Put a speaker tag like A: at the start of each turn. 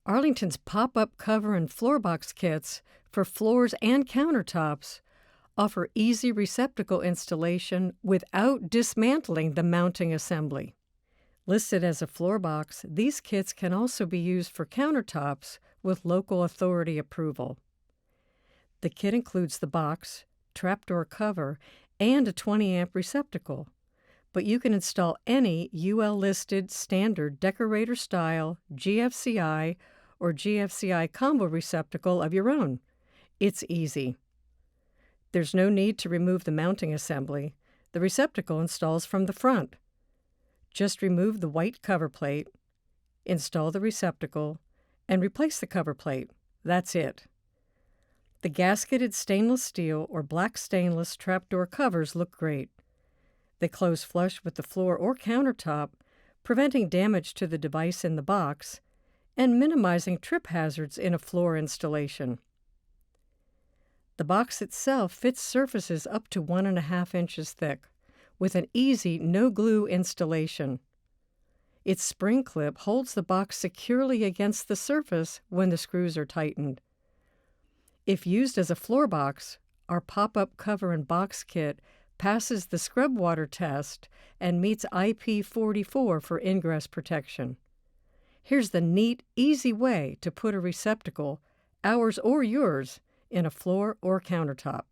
A: Arlington's pop-up cover and floor box kits for floors and countertops offer easy receptacle installation without dismantling the mounting assembly. Listed as a floor box, these kits can also be used for countertops with local authority approval. The kit includes the box, trapdoor cover, and a 20-amp receptacle, but you can install any UL-listed standard decorator-style GFCI or GFCI combo receptacle of your own. It's easy. There's no need to remove the mounting assembly. The receptacle installs from the front. Just remove the white cover plate, install the receptacle, and replace the cover plate. That's it. The gasketed stainless steel or black stainless trapdoor covers look great. They close flush with the floor or countertop, preventing damage to the device in the box and minimizing trip hazards in a floor installation. The box itself fits surfaces up to 1.5 inches thick, with an easy no-glue installation. Its spring clip holds the box securely against the surface when the screws are tightened. If used as a floor box, our pop-up cover and box kit passes the scrub water test and meets IP44 for ingress protection. Here's the neat, easy way to put a receptacle, ours or yours, in a floor or countertop.